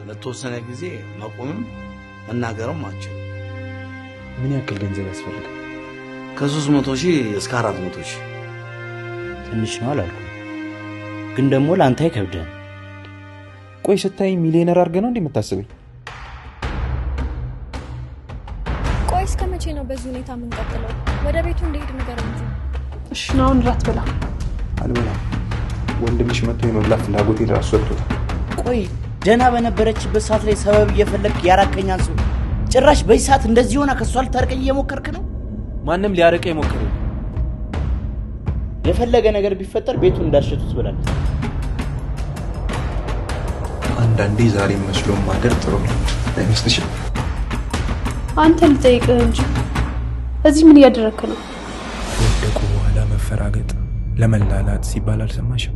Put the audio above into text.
ለተወሰነ ጊዜ መቆምም መናገርም አችል። ምን ያክል ገንዘብ ያስፈልጋል? ከ300,000 እስከ 400,000። ትንሽ ነው አላልኩም፣ ግን ደግሞ ለአንተ አይከብድም። ቆይ ስታይ ሚሊዮነር አድርገህ ነው እንደምታስበኝ? ቆይ እስከ መቼ ነው በዚህ ሁኔታ የምንቀጥለው? ወደ ቤቱ እንደሄድ ንገረኝ እንጂ። እሺ ነው አሁን ራት በላ። አልበላም። ወንድምሽ መጥቶ የመብላት ፍላጎቴን ራሱ ሰጥቶታል። ቆይ ደህና በነበረችበት ሰዓት ላይ ሰበብ እየፈለክ ያራከኛል ሰው ጭራሽ በዚህ ሰዓት እንደዚህ ሆነ ከሷ ልታርቀኝ እየሞከርክ ነው? ማንም ሊያርቀ ይሞክር። የፈለገ ነገር ቢፈጠር ቤቱን እንዳልሸጡት ብላለች። አንዳንዴ ዛሬ መስሎም ማደር ጥሩ ነው አይመስልሽም? አንተ ልጠይቅህ እንጂ እዚህ ምን እያደረክ ነው? ወደቁ በኋላ መፈራገጥ ለመላላት ሲባል አልሰማሽም?